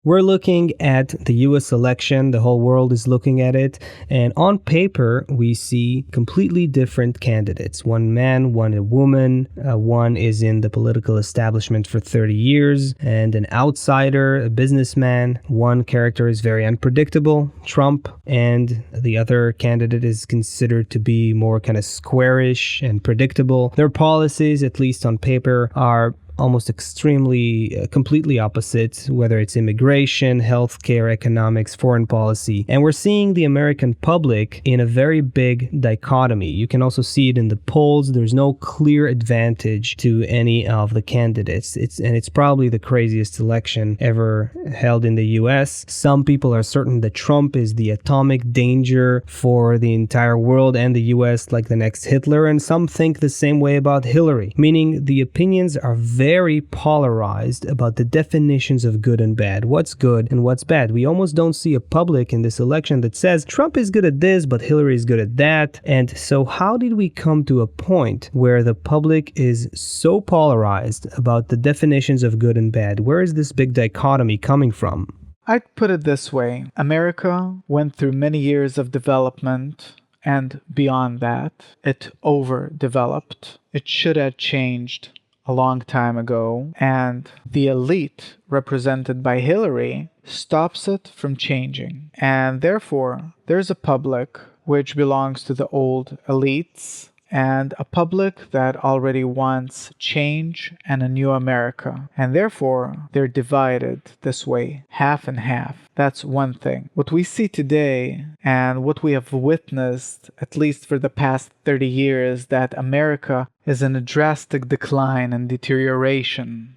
We're looking at the US election. The whole world is looking at it. And on paper, we see completely different candidates. One man, one a woman. One is in the political establishment for 30 years and an outsider, a businessman. One character is very unpredictable, Trump. And the other candidate is considered to be more kind of squarish and predictable. Their policies, at least on paper, are almost extremely, completely opposite, whether it's immigration, healthcare, economics, foreign policy. And we're seeing the American public in a very big dichotomy. You can also see it in the polls. There's no clear advantage to any of the candidates. It's probably the craziest election ever held in the US. Some people are certain that Trump is the atomic danger for the entire world and the US, like the next Hitler, and some think the same way about Hillary, meaning the opinions are very polarized about the definitions of good and bad, what's good and what's bad. We almost don't see a public in this election that says Trump is good at this, but Hillary is good at that. And so how did we come to a point where the public is so polarized about the definitions of good and bad? Where is this big dichotomy coming from? I'd put it this way. America went through many years of development, and beyond that, it overdeveloped. It should have changed a long time ago, and the elite represented by Hillary stops it from changing. And therefore, there's a public which belongs to the old elites and a public that already wants change and a new America. And therefore, they're divided this way, half and half. That's one thing. What we see today and what we have witnessed, at least for the past 30 years, that America is in a drastic decline and deterioration.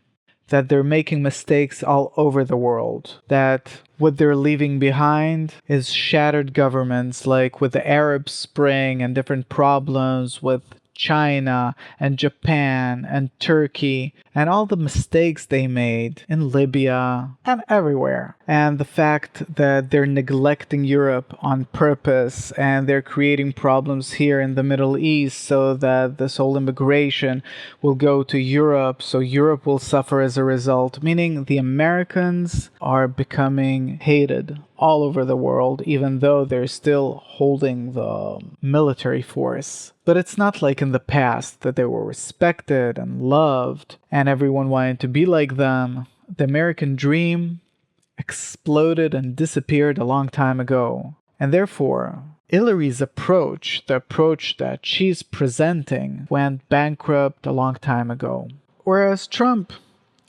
That they're making mistakes all over the world, that what they're leaving behind is shattered governments, like with the Arab Spring and different problems with China and Japan and Turkey and all the mistakes they made in Libya and everywhere. And the fact that they're neglecting Europe on purpose and they're creating problems here in the Middle East so that this whole immigration will go to Europe, so Europe will suffer as a result, meaning the Americans are becoming hated all over the world, even though they're still holding the military force. But it's not like in the past that they were respected and loved and everyone wanted to be like them. The American dream exploded and disappeared a long time ago. And therefore, Hillary's approach, the approach that she's presenting, went bankrupt a long time ago. Whereas Trump,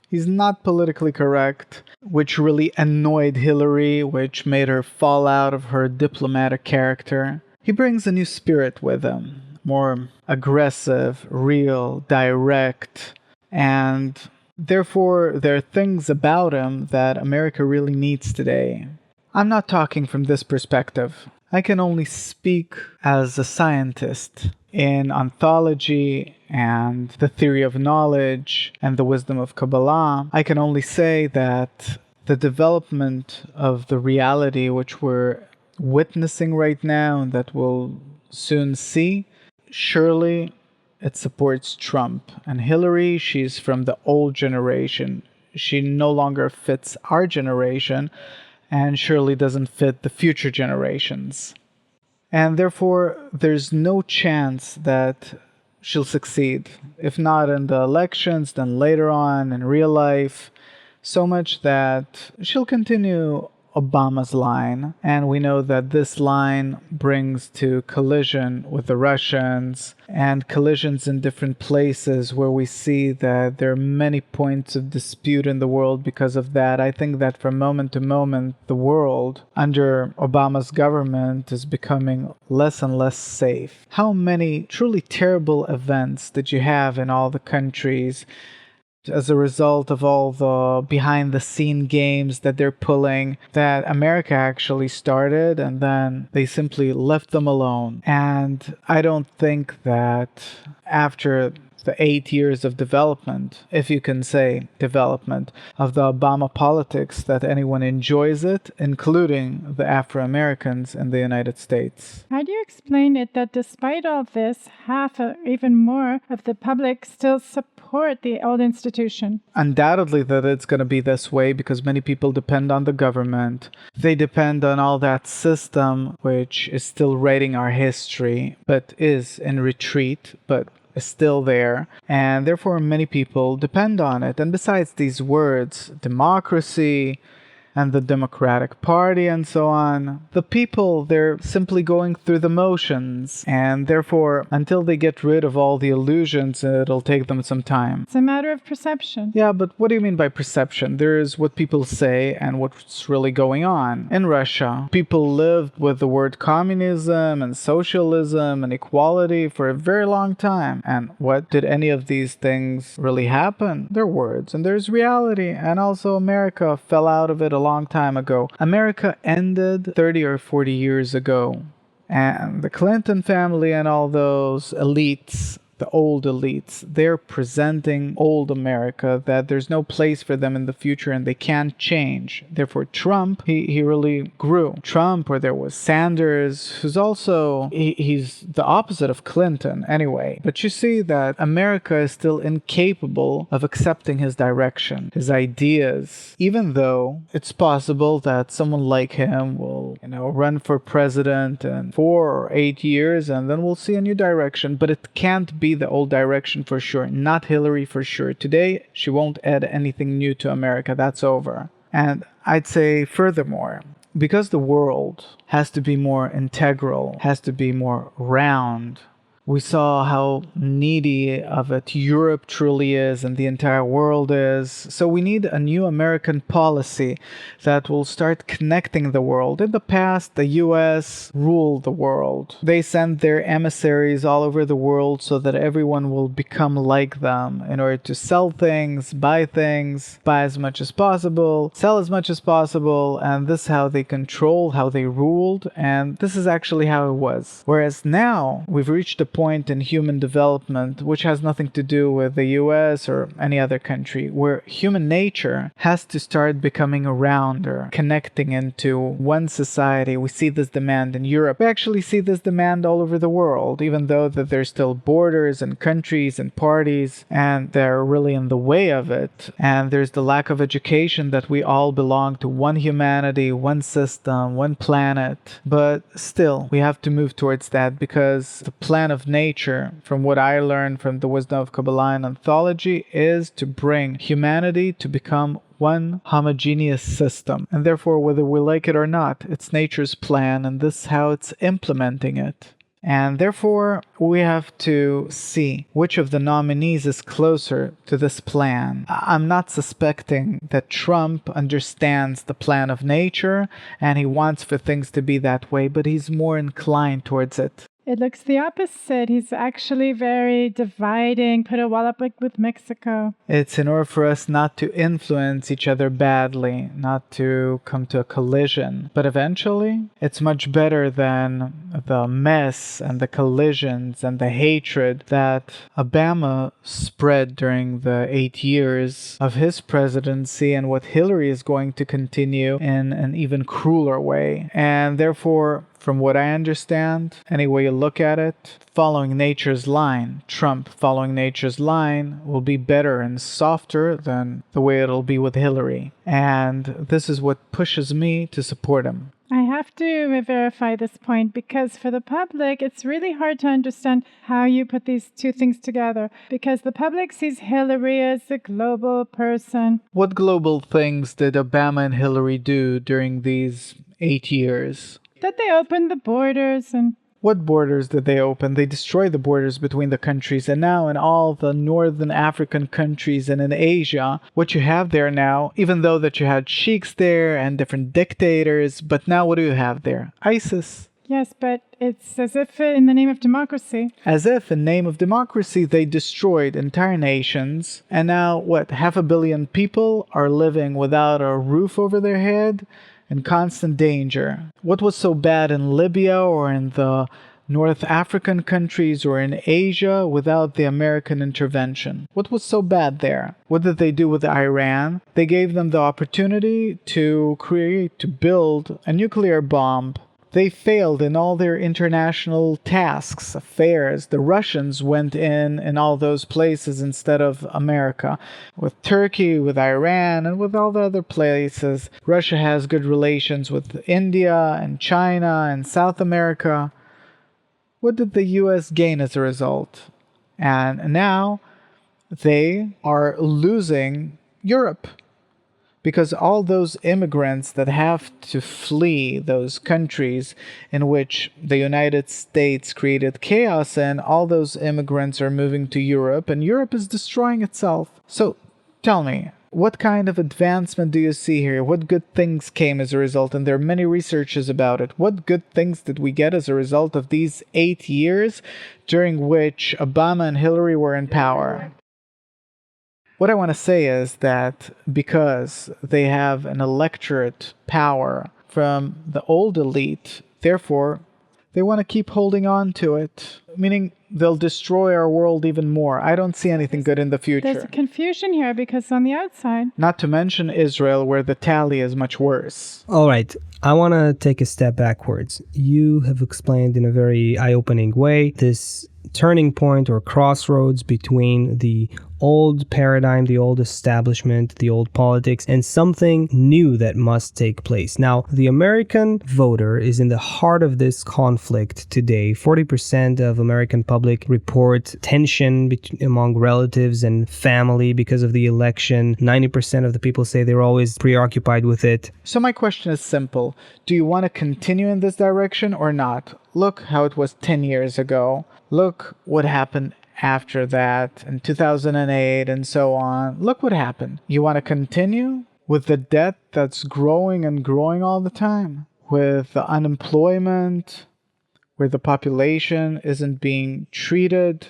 he's not politically correct, which really annoyed Hillary, which made her fall out of her diplomatic character. He brings a new spirit with him, more aggressive, real, direct, and therefore there are things about him that America really needs today. I'm not talking from this perspective. I can only speak as a scientist in ontology and the theory of knowledge and the wisdom of Kabbalah. I can only say that the development of the reality which we're witnessing right now and that we'll soon see, surely it supports Trump. And Hillary, she's from the old generation. She no longer fits our generation and surely doesn't fit the future generations. And therefore, there's no chance that she'll succeed. If not in the elections, then later on in real life. So much that she'll continue Obama's line. And we know that this line brings to collision with the Russians and collisions in different places where we see that there are many points of dispute in the world because of that. I think that from moment to moment, the world under Obama's government is becoming less and less safe. How many truly terrible events did you have in all the countries as a result of all the behind-the-scene games that they're pulling, that America actually started, and then they simply left them alone. And I don't think that after the 8 years of development, if you can say development, of the Obama politics that anyone enjoys it, including the Afro-Americans in the United States. How do you explain it that despite all this, half or even more of the public still support the old institution? Undoubtedly that it's going to be this way because many people depend on the government. They depend on all that system which is still writing our history, but is in retreat, but is still there, and therefore many people depend on it. And besides these words, democracy and the Democratic Party and so on, the people, they're simply going through the motions, and therefore until they get rid of all the illusions, it'll take them some time. It's a matter of perception. Yeah, but what do you mean by perception? There's what people say and what's really going on. In Russia, people lived with the word communism and socialism and equality for a very long time. And what did any of these things really happen? They're words and there's reality. And also America fell out of it a long time ago. America ended 30 or 40 years ago. And the Clinton family and all those elites, the old elites, they're presenting old America, that there's no place for them in the future and they can't change. Therefore, Trump, he really grew. Trump, or there was Sanders, who's also, he's the opposite of Clinton anyway. But you see that America is still incapable of accepting his direction, his ideas, even though it's possible that someone like him will, run for president in 4 or 8 years and then we'll see a new direction. But it can't be the old direction for sure. Not Hillary for sure. Today, she won't add anything new to America. That's over. And I'd say furthermore, because the world has to be more integral, has to be more round, we saw how needy of it Europe truly is and the entire world is. So we need a new American policy that will start connecting the world. In the past, the US ruled the world. They sent their emissaries all over the world so that everyone will become like them in order to sell things, buy as much as possible, sell as much as possible, and this is how they controlled, how they ruled, and this is actually how it was. Whereas now, we've reached a point in human development which has nothing to do with the US or any other country, where human nature has to start becoming around or connecting into one society. We see this demand in Europe. We actually see this demand all over the world, even though that there's still borders and countries and parties, and they're really in the way of it. And there's the lack of education that we all belong to one humanity, one system, one planet. But still, we have to move towards that, because the plan of nature, from what I learned from the wisdom of Kabbalah and anthology, is to bring humanity to become one homogeneous system. And therefore, whether we like it or not, it's nature's plan, and this is how it's implementing it. And therefore, we have to see which of the nominees is closer to this plan. I'm not suspecting that Trump understands the plan of nature and he wants for things to be that way, but he's more inclined towards it. It looks the opposite. He's actually very dividing, put a wall up like with Mexico. It's in order for us not to influence each other badly, not to come to a collision. But eventually, it's much better than the mess and the collisions and the hatred that Obama spread during the 8 years of his presidency, and what Hillary is going to continue in an even crueler way. And therefore, from what I understand, any way you look at it, following nature's line, Trump following nature's line, will be better and softer than the way it'll be with Hillary. And this is what pushes me to support him. I have to verify this point, because for the public, it's really hard to understand how you put these two things together, because the public sees Hillary as a global person. What global things did Obama and Hillary do during these 8 years? That they opened the borders. And what borders did they open? They destroyed the borders between the countries. And now in all the northern African countries and in Asia, what you have there now, even though that you had sheiks there and different dictators, but now what do you have there? ISIS. Yes, but it's as if in the name of democracy. As if in name of democracy, they destroyed entire nations. And now, 500 million people are living without a roof over their head, in constant danger. What was so bad in Libya or in the North African countries or in Asia without the American intervention? What was so bad there? What did they do with Iran? They gave them the opportunity to build a nuclear bomb. They failed in all their international tasks, affairs. The Russians went in all those places instead of America. With Turkey, with Iran, and with all the other places. Russia has good relations with India and China and South America. What did the US gain as a result? And now they are losing Europe. Because all those immigrants that have to flee those countries in which the United States created chaos in, all those immigrants are moving to Europe, and Europe is destroying itself. So tell me, what kind of advancement do you see here? What good things came as a result? And there are many researches about it. What good things did we get as a result of these 8 years during which Obama and Hillary were in power? What I want to say is that because they have an electorate power from the old elite, therefore, they want to keep holding on to it, meaning they'll destroy our world even more. I don't see anything good in the future. There's a confusion here because on the outside... Not to mention Israel, where the tally is much worse. All right. I want to take a step backwards. You have explained in a very eye-opening way this turning point or crossroads between the old paradigm, the old establishment, the old politics, and something new that must take place. Now, the American voter is in the heart of this conflict today. 40% of American public report tension among relatives and family because of the election. 90% of the people say they're always preoccupied with it. So my question is simple. Do you want to continue in this direction or not? Look how it was 10 years ago. Look what happened after that in 2008 and so on. Look what happened. You want to continue with the debt that's growing and growing all the time, with the unemployment, where the population isn't being treated,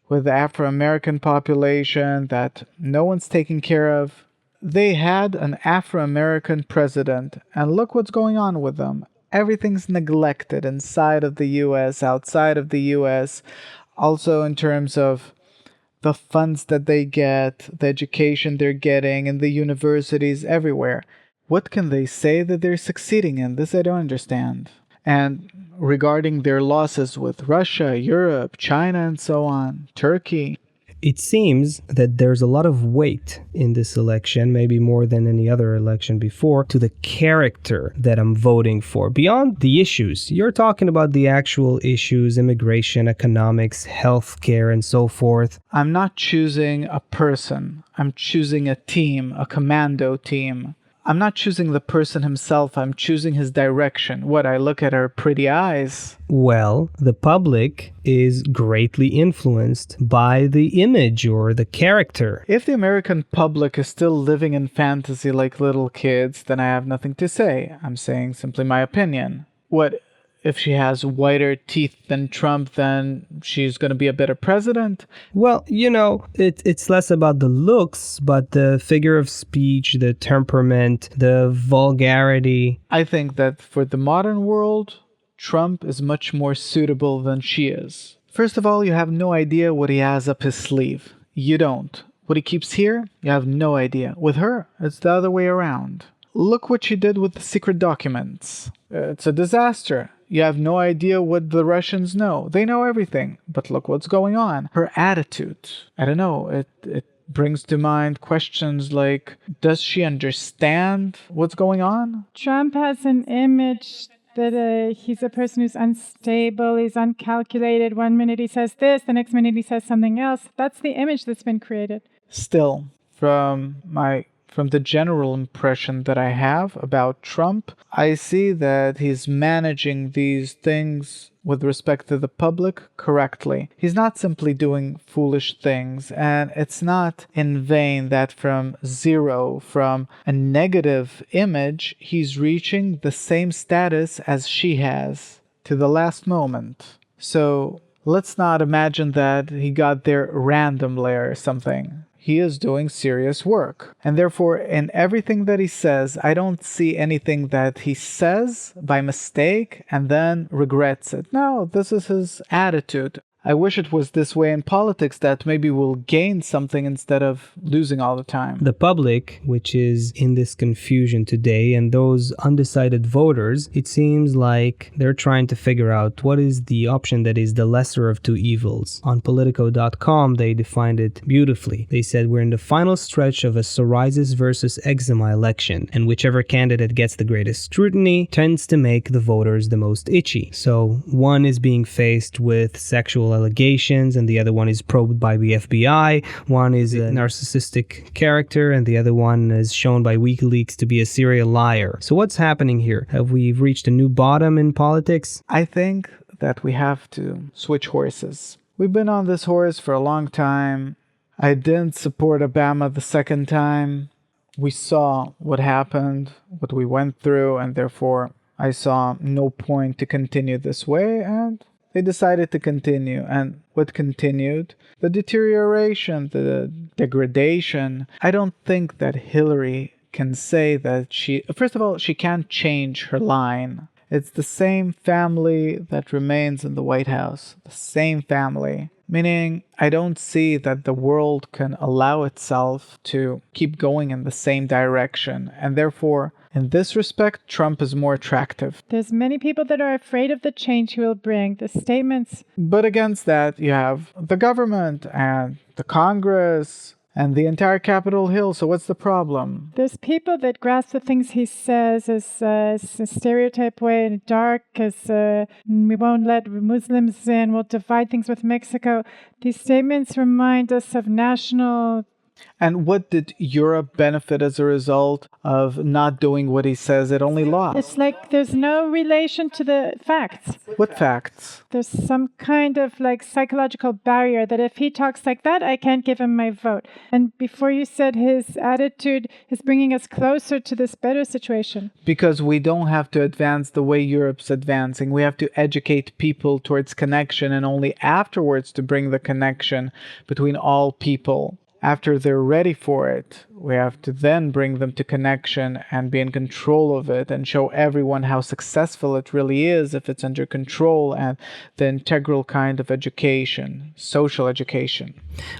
with the Afro-American population that no one's taking care of. They had an Afro-American president, and look what's going on with them. Everything's neglected inside of the US, outside of the US. Also in terms of the funds that they get, the education they're getting, and the universities everywhere. What can they say that they're succeeding in? This I don't understand. And regarding their losses with Russia, Europe, China, and so on, Turkey. It seems that there's a lot of weight in this election, maybe more than any other election before, to the character that I'm voting for. Beyond the issues, you're talking about the actual issues, immigration, economics, healthcare, and so forth. I'm not choosing a person. I'm choosing a team, a commando team. I'm not choosing the person himself, I'm choosing his direction. What, I look at her pretty eyes? Well, the public is greatly influenced by the image or the character. If the American public is still living in fantasy like little kids, then I have nothing to say. I'm saying simply my opinion. What, if she has whiter teeth than Trump, then she's going to be a better president? Well, it's less about the looks, but the figure of speech, the temperament, the vulgarity. I think that for the modern world, Trump is much more suitable than she is. First of all, you have no idea what he has up his sleeve. You don't. What he keeps here, you have no idea. With her, it's the other way around. Look what she did with the secret documents. It's a disaster. You have no idea what the Russians know. They know everything. But look what's going on. Her attitude. I don't know. It brings to mind questions like, does she understand what's going on? Trump has an image that he's a person who's unstable, he's uncalculated. One minute he says this, the next minute he says something else. That's the image that's been created. Still, from the general impression that I have about Trump, I see that he's managing these things with respect to the public correctly. He's not simply doing foolish things, and it's not in vain that from zero, from a negative image, he's reaching the same status as she has to the last moment. So let's not imagine that he got there randomly or something. he is doing serious work. And therefore, in everything that he says, I don't see anything that he says by mistake and then regrets it. No, this is his attitude. I wish it was this way in politics, that maybe we'll gain something instead of losing all the time. The public, which is in this confusion today, and those undecided voters, it seems like they're trying to figure out what is the option that is the lesser of two evils. On Politico.com, they defined it beautifully. They said we're in the final stretch of a psoriasis versus eczema election, and whichever candidate gets the greatest scrutiny tends to make the voters the most itchy. So one is being faced with sexual allegations and the other one is probed by the FBI. One is a narcissistic character and the other one is shown by Wikileaks to be a serial liar. So what's happening here? Have we reached a new bottom in politics? I think that we have to switch horses. We've been on this horse for a long time. I didn't support Obama the second time. We saw what happened, what we went through, and therefore I saw no point to continue this way, and they decided to continue. And what continued? The deterioration, the degradation. I don't think that Hillary can say that first of all, she can't change her line. It's the same family that remains in the White House. The same family. Meaning, I don't see that the world can allow itself to keep going in the same direction. And therefore, in this respect, Trump is more attractive. There's many people that are afraid of the change he will bring, the statements. But against that, you have the government and the Congress and the entire Capitol Hill. So what's the problem? There's people that grasp the things he says as a stereotype way, dark, as we won't let Muslims in, we'll divide things with Mexico. These statements remind us of national... And what did Europe benefit as a result of not doing what he says? It only lost. It's like there's no relation to the facts. What facts? There's some kind of like psychological barrier that if he talks like that, I can't give him my vote. And before you said his attitude is bringing us closer to this better situation. Because we don't have to advance the way Europe's advancing. We have to educate people towards connection and only afterwards to bring the connection between all people. After they're ready for it, we have to then bring them to connection and be in control of it and show everyone how successful it really is if it's under control, and the integral kind of education, social education.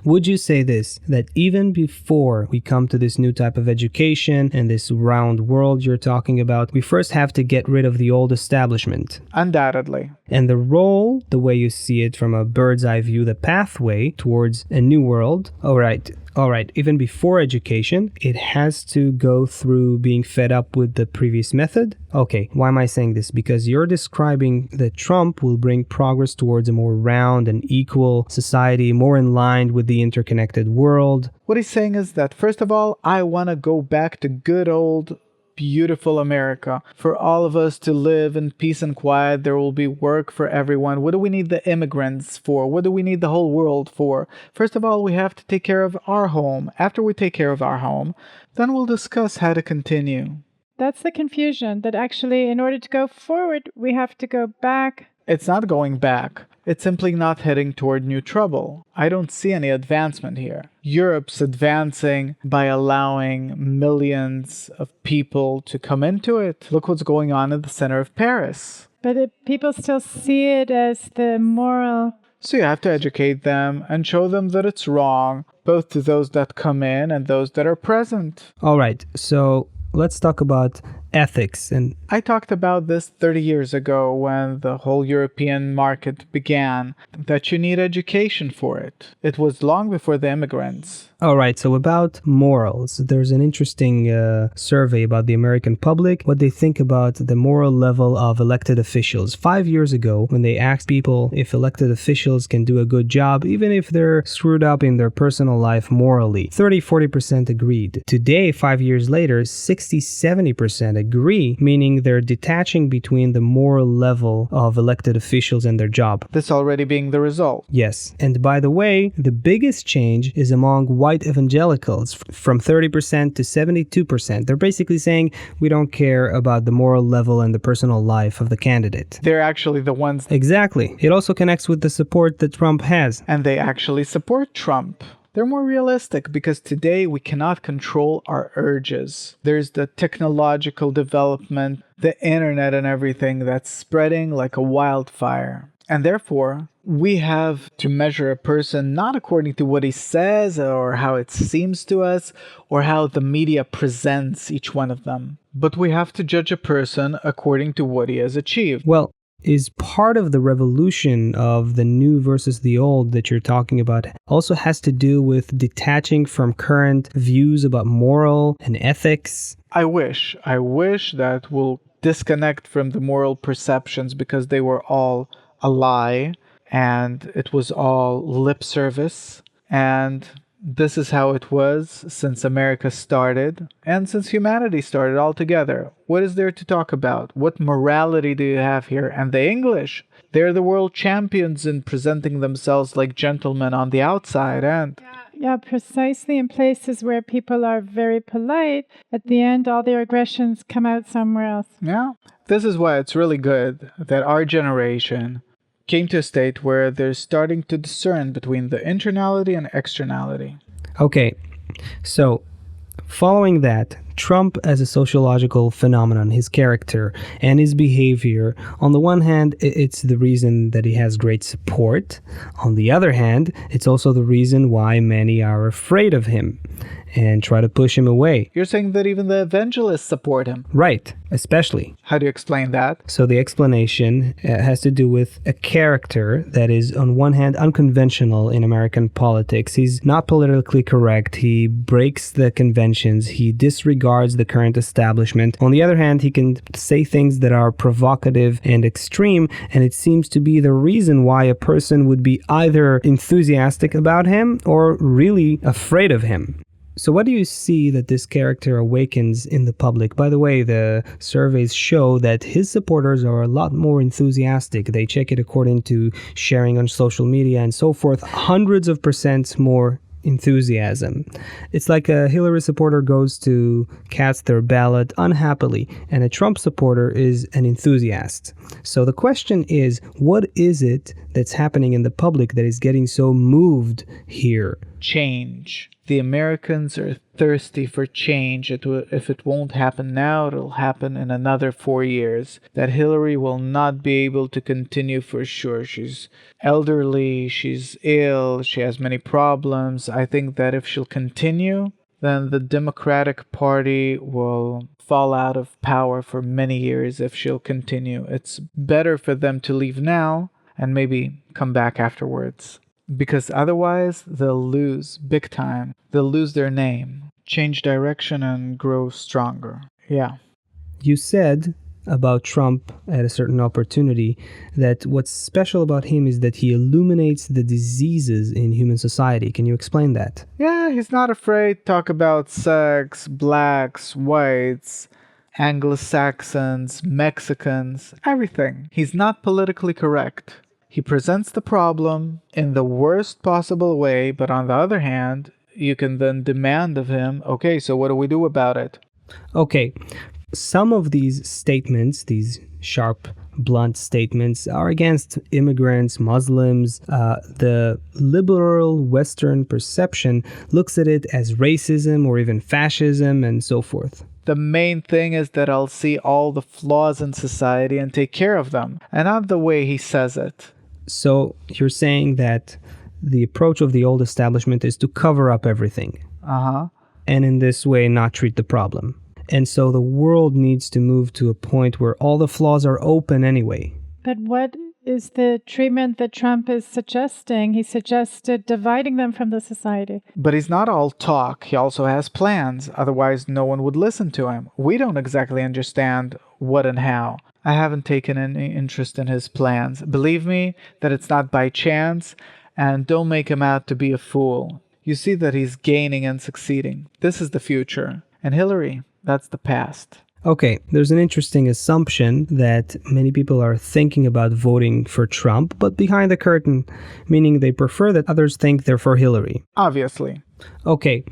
Would you say this, that even before we come to this new type of education and this round world you're talking about, we first have to get rid of the old establishment? Undoubtedly. And the role, the way you see it from a bird's eye view, the pathway towards a new world, all right, even before education, it has to go through being fed up with the previous method? Okay, why am I saying this? Because you're describing that Trump will bring progress towards a more round and equal society, more in line with the interconnected world. What he's saying is that, first of all, I want to go back to good old beautiful America, for all of us to live in peace and quiet. There will be work for everyone. What do we need the immigrants for? What do we need the whole world for? First of all, we have to take care of our home. After we take care of our home, then we'll discuss how to continue. That's the confusion, that actually in order to go forward, we have to go back. It's not going back. It's simply not heading toward new trouble. I don't see any advancement here. Europe's advancing by allowing millions of people to come into it. Look what's going on in the center of Paris. But people still see it as the moral. So you have to educate them and show them that it's wrong, both to those that come in and those that are present. All right, so let's talk about ethics. And I talked about this 30 years ago when the whole European market began, that you need education for it. It was long before the immigrants. All right, so about morals, there's an interesting survey about the American public, what they think about the moral level of elected officials. 5 years ago, when they asked people if elected officials can do a good job, even if they're screwed up in their personal life morally, 30-40% agreed. Today, 5 years later, 60-70% agree, meaning they're detaching between the moral level of elected officials and their job. This already being the result. Yes, and by the way, the biggest change is among white evangelicals, from 30% to 72%. They're basically saying we don't care about the moral level and the personal life of the candidate. They're actually the ones. Exactly. It also connects with the support that Trump has. And they actually support Trump. They're more realistic because today we cannot control our urges. There's the technological development, the internet and everything that's spreading like a wildfire. And therefore, we have to measure a person not according to what he says or how it seems to us or how the media presents each one of them, but we have to judge a person according to what he has achieved. Well, is part of the revolution of the new versus the old that you're talking about also has to do with detaching from current views about moral and ethics? I wish that we'll disconnect from the moral perceptions because they were all a lie and it was all lip service, and this is how it was since America started and since humanity started altogether. What is there to talk about? What morality do you have here? And the English, they're the world champions in presenting themselves like gentlemen on the outside, and Yeah, precisely in places where people are very polite, at the end all their aggressions come out somewhere else. yeah, this is why it's really good that our generation came to a state where they're starting to discern between the internality and externality. Okay, so following that, Trump as a sociological phenomenon, his character and his behavior, on the one hand, it's the reason that he has great support. On the other hand, it's also the reason why many are afraid of him and try to push him away. You're saying that even the evangelists support him. Right, especially. How do you explain that? So the explanation has to do with a character that is, on one hand, unconventional in American politics. He's not politically correct. He breaks the conventions. He disregards the current establishment. On the other hand, he can say things that are provocative and extreme, and it seems to be the reason why a person would be either enthusiastic about him or really afraid of him. So what do you see that this character awakens in the public? By the way, the surveys show that his supporters are a lot more enthusiastic. They check it according to sharing on social media and so forth. Hundreds of percent more enthusiasm. It's like a Hillary supporter goes to cast their ballot unhappily, and a Trump supporter is an enthusiast. So the question is, what is it that's happening in the public that is getting so moved here? Change. The Americans are thirsty for change. If it won't happen now, it'll happen in another 4 years. That Hillary will not be able to continue for sure. She's elderly, she's ill, she has many problems. I think that if she'll continue, then the Democratic Party will fall out of power for many years if she'll continue. It's better for them to leave now and maybe come back afterwards. Because otherwise, they'll lose big time. They'll lose their name, change direction, and grow stronger. Yeah. You said about Trump at a certain opportunity that what's special about him is that he illuminates the diseases in human society. Can you explain that? Yeah, he's not afraid to talk about sex, blacks, whites, Anglo-Saxons, Mexicans, everything. He's not politically correct. He presents the problem in the worst possible way, but on the other hand, you can then demand of him, okay, so what do we do about it? Okay, some of these statements, these sharp, blunt statements, are against immigrants, Muslims. The liberal Western perception looks at it as racism or even fascism and so forth. The main thing is that I'll see all the flaws in society and take care of them, and not the way he says it. So you're saying that the approach of the old establishment is to cover up everything. And in this way not treat the problem. And so the world needs to move to a point where all the flaws are open anyway. But what is the treatment that Trump is suggesting? He suggested dividing them from the society. But he's not all talk. He also has plans. Otherwise, no one would listen to him. We don't exactly understand what and how. I haven't taken any interest in his plans. Believe me that it's not by chance, and don't make him out to be a fool. You see that he's gaining and succeeding. This is the future. And Hillary, that's the past. Okay, there's an interesting assumption that many people are thinking about voting for Trump, but behind the curtain, meaning they prefer that others think they're for Hillary. Obviously. Okay,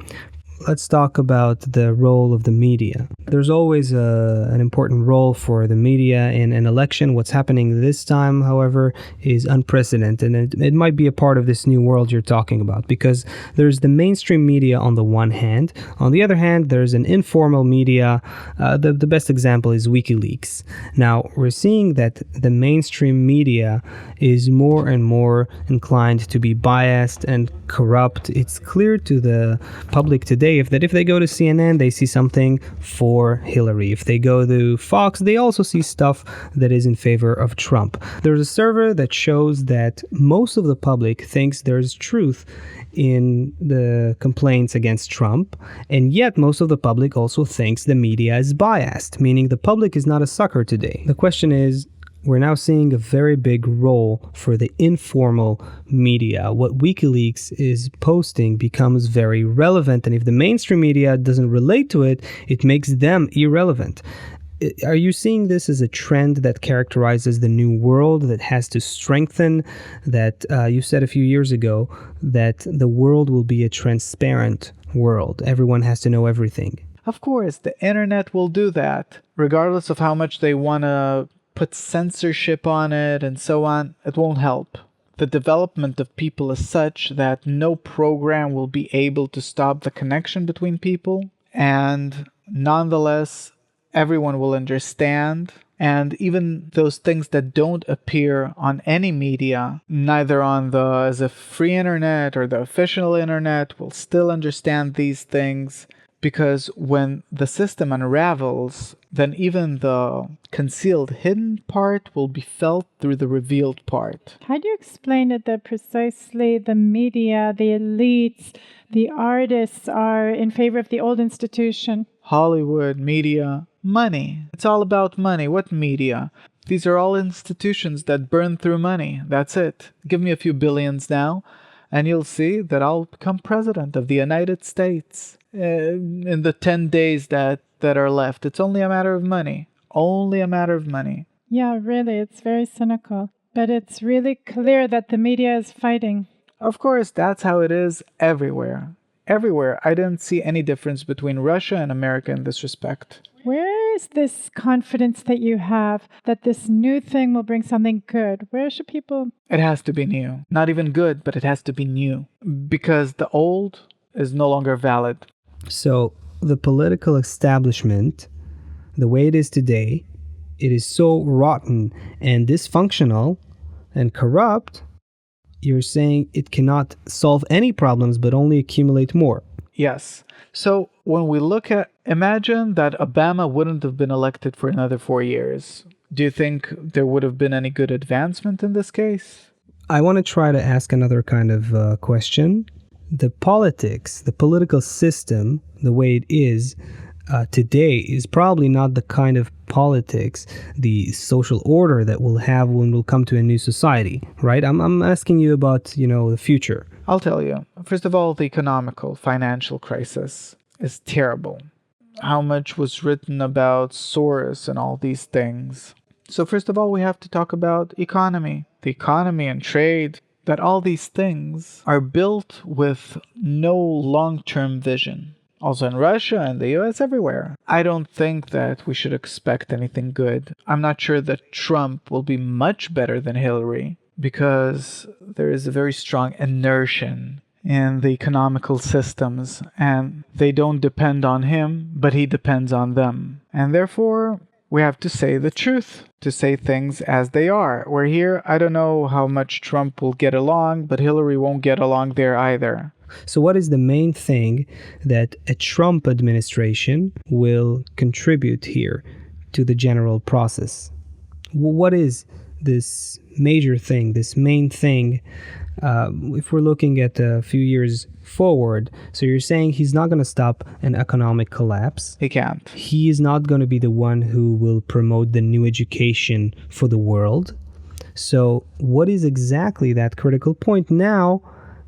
let's talk about the role of the media. There's always an important role for the media in an election. What's happening this time, however, is unprecedented, and it might be a part of this new world you're talking about, because there's the mainstream media on the one hand. On the other hand, there's an informal media. The best example is Wikileaks. Now, we're seeing that the mainstream media is more and more inclined to be biased and corrupt. It's clear to the public today if they go to CNN, they see something for Hillary. If they go to Fox, they also see stuff that is in favor of Trump. There's a survey that shows that most of the public thinks there's truth in the complaints against Trump, and yet most of the public also thinks the media is biased, meaning the public is not a sucker today. The question is, we're now seeing a very big role for the informal media. What WikiLeaks is posting becomes very relevant, and if the mainstream media doesn't relate to it, it makes them irrelevant. Are you seeing this as a trend that characterizes the new world that has to strengthen, that you said a few years ago that the world will be a transparent world? Everyone has to know everything. Of course, the internet will do that, regardless of how much they want to put censorship on it and so on. It won't help. The development of people is such that no program will be able to stop the connection between people, and nonetheless, everyone will understand. And even those things that don't appear on any media, neither on the as a free internet or the official internet, will still understand these things. Because when the system unravels, then even the concealed hidden part will be felt through the revealed part. How do you explain it that precisely the media, the elites, the artists are in favor of the old institution? Hollywood, media, money. It's all about money. What media? These are all institutions that burn through money. That's it. Give me a few billions now, and you'll see that I'll become president of the United States. In the 10 days that are left. It's only a matter of money. Only a matter of money. Yeah, really, it's very cynical. But it's really clear that the media is fighting. Of course, that's how it is everywhere. Everywhere. I didn't see any difference between Russia and America in this respect. Where is this confidence that you have that this new thing will bring something good? Where should people... It has to be new. Not even good, but it has to be new. Because the old is no longer valid. So the political establishment, the way it is today, it is so rotten and dysfunctional and corrupt, you're saying it cannot solve any problems but only accumulate more. Yes. So when we look at, imagine that Obama wouldn't have been elected for another 4 years. Do you think there would have been any good advancement in this case? I want to try to ask another kind of question. The politics, the political system, the way it is today is probably not the kind of politics, the social order that we'll have when we'll come to a new society, right? I'm asking you about, the future. I'll tell you. First of all, the financial crisis is terrible. How much was written about Soros and all these things. So first of all, we have to talk about economy. The economy and trade. That all these things are built with no long-term vision. Also in Russia and the US, everywhere. I don't think that we should expect anything good. I'm not sure that Trump will be much better than Hillary because there is a very strong inertia in the economical systems and they don't depend on him, but he depends on them. And therefore, we have to say the truth, to say things as they are. We're here, I don't know how much Trump will get along, but Hillary won't get along there either. So what is the main thing that a Trump administration will contribute here to the general process? What is this major thing, this main thing, if we're looking at a few years forward? So you're saying he's not going to stop an economic collapse. He can't. He is not going to be the one who will promote the new education for the world. So what is exactly that critical point now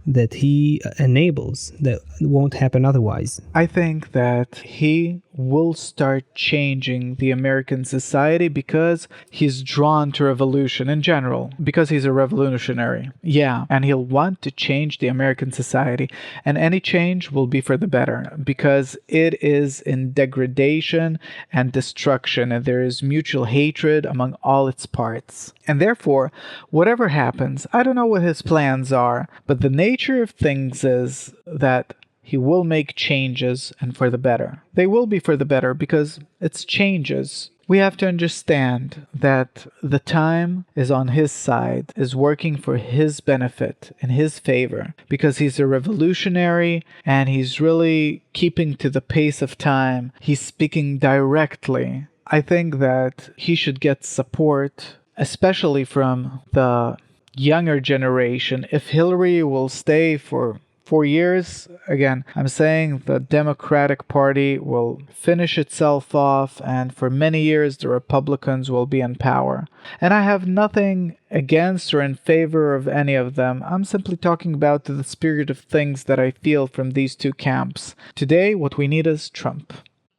that he enables that won't happen otherwise? I think that he will start changing the American society because he's drawn to revolution in general, because he's a revolutionary. Yeah, and he'll want to change the American society, and any change will be for the better because it is in degradation and destruction, and there is mutual hatred among all its parts. And therefore, whatever happens, I don't know what his plans are, but the nature of things is that he will make changes, and for the better. They will be for the better because it's changes. We have to understand that the time is on his side, is working for his benefit, in his favor, because he's a revolutionary and he's really keeping to the pace of time. He's speaking directly. I think that he should get support, especially from the younger generation. If Hillary will stay for 4 years, again, I'm saying the Democratic Party will finish itself off, and for many years the Republicans will be in power. And I have nothing against or in favor of any of them. I'm simply talking about the spirit of things that I feel from these two camps. Today, what we need is Trump.